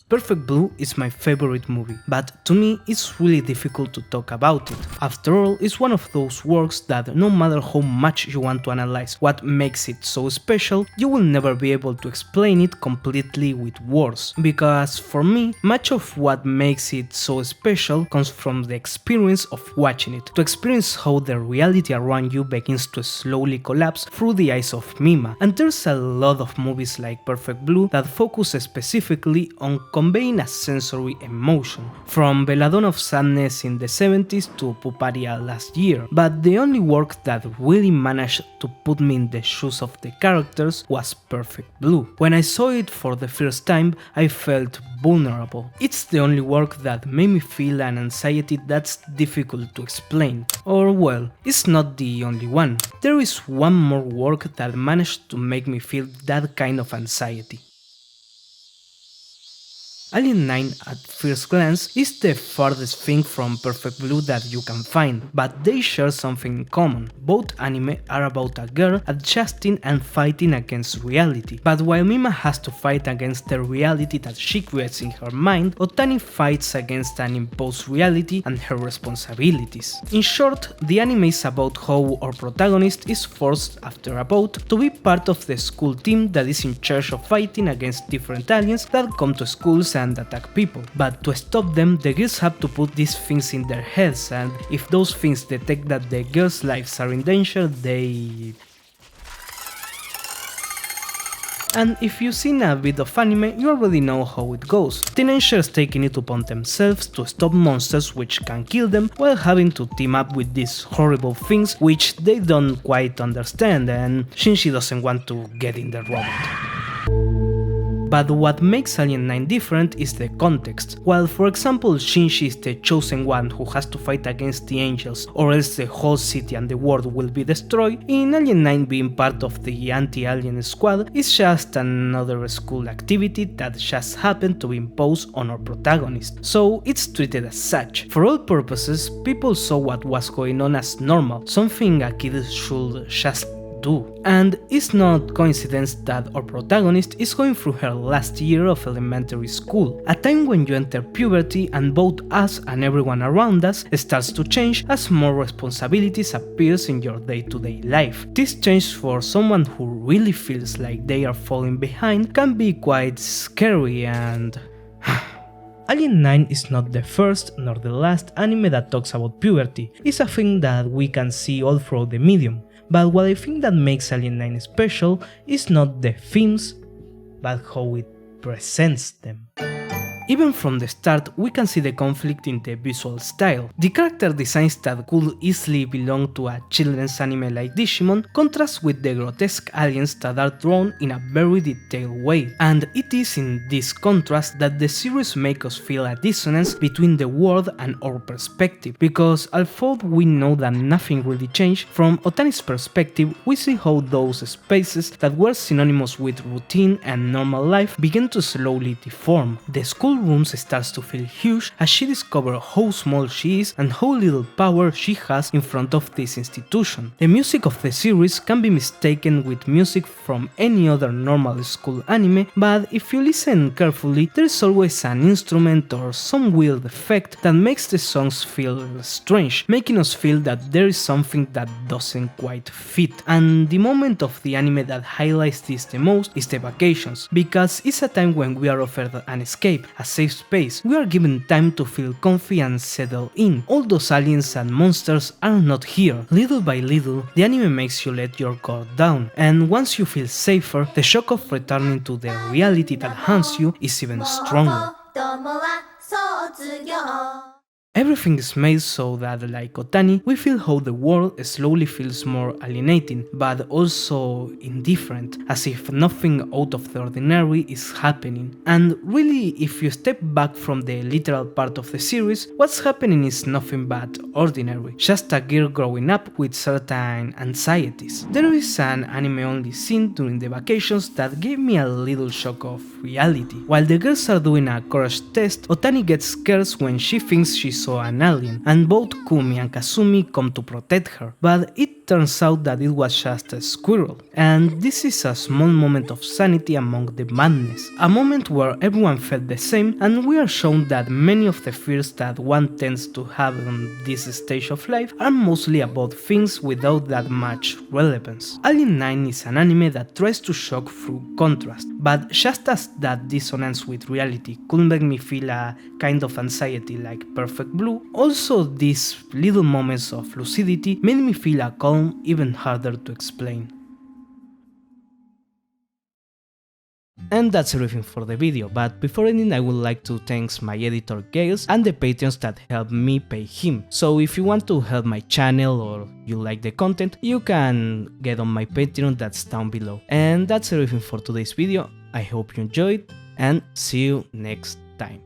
Perfect Blue is my favorite movie, but to me it's really difficult to talk about it. After all, it's one of those works that no matter how much you want to analyze what makes it so special, you will never be able to explain it completely with words. Because for me, much of what makes it so special comes from the experience of watching it, to experience how the reality around you begins to slowly collapse through the eyes of Mima. And there's a lot of movies like Perfect Blue that focus specifically on conveying a sensory emotion, from Belladonna of Sadness in the 70s to Puparia last year, but the only work that really managed to put me in the shoes of the characters was Perfect Blue. When I saw it for the first time, I felt vulnerable. It's the only work that made me feel an anxiety that's difficult to explain. Or well, it's not the only one. There is one more work that managed to make me feel that kind of anxiety. Alien 9 at first glance is the farthest thing from Perfect Blue that you can find, but they share something in common. Both anime are about a girl adjusting and fighting against reality, but while Mima has to fight against the reality that she creates in her mind, Otani fights against an imposed reality and her responsibilities. In short, the anime is about how our protagonist is forced after a vote to be part of the school team that is in charge of fighting against different aliens that come to schools and attack people. But to stop them, the girls have to put these things in their heads, and if those things detect that the girls' lives are in danger, they... And if you've seen a bit of anime, you already know how it goes. Teenagers taking it upon themselves to stop monsters which can kill them, while having to team up with these horrible things which they don't quite understand, and Shinji doesn't want to get in the robot. But what makes Alien 9 different is the context. While for example Shinji is the chosen one who has to fight against the angels or else the whole city and the world will be destroyed, in Alien 9 being part of the anti-alien squad is just another school activity that just happened to be imposed on our protagonist, so it's treated as such. For all purposes, people saw what was going on as normal, something a kid should just do. And it's not coincidence that our protagonist is going through her last year of elementary school, a time when you enter puberty and both us and everyone around us starts to change as more responsibilities appears in your day-to-day life. This change for someone who really feels like they are falling behind can be quite scary and... Alien 9 is not the first nor the last anime that talks about puberty. It's a thing that we can see all throughout the medium. But what I think that makes Alien 9 special is not the themes, but how it presents them. Even from the start, we can see the conflict in the visual style. The character designs that could easily belong to a children's anime like Digimon contrast with the grotesque aliens that are drawn in a very detailed way. And it is in this contrast that the series makes us feel a dissonance between the world and our perspective, because although we know that nothing really changed, from Otani's perspective we see how those spaces that were synonymous with routine and normal life begin to slowly deform. The school rooms starts to feel huge as she discovers how small she is and how little power she has in front of this institution. The music of the series can be mistaken with music from any other normal school anime, but if you listen carefully, there is always an instrument or some weird effect that makes the songs feel strange, making us feel that there is something that doesn't quite fit. And the moment of the anime that highlights this the most is the vacations, because it's a time when we are offered an escape, a safe space. We are given time to feel comfy and settle in. All those aliens and monsters are not here. Little by little, the anime makes you let your guard down, and once you feel safer, the shock of returning to the reality that haunts you is even stronger. Everything is made so that, like Otani, we feel how the world slowly feels more alienating, but also indifferent, as if nothing out of the ordinary is happening. And really, if you step back from the literal part of the series, what's happening is nothing but ordinary, just a girl growing up with certain anxieties. There is an anime-only scene during the vacations that gave me a little shock of reality. While the girls are doing a courage test, Otani gets scared when she thinks she saw an alien, and both Kumi and Kazumi come to protect her, but it it turns out that it was just a squirrel. And this is a small moment of sanity among the madness, a moment where everyone felt the same, and we are shown that many of the fears that one tends to have on this stage of life are mostly about things without that much relevance. Alien 9 is an anime that tries to shock through contrast, but just as that dissonance with reality could make me feel a kind of anxiety like Perfect Blue, also these little moments of lucidity made me feel a calm even harder to explain. And that's everything for the video, but before ending I would like to thank my editor Gailz and the patrons that helped me pay him. So if you want to help my channel or you like the content, you can get on my Patreon that's down below. And that's everything for today's video. I hope you enjoyed and see you next time.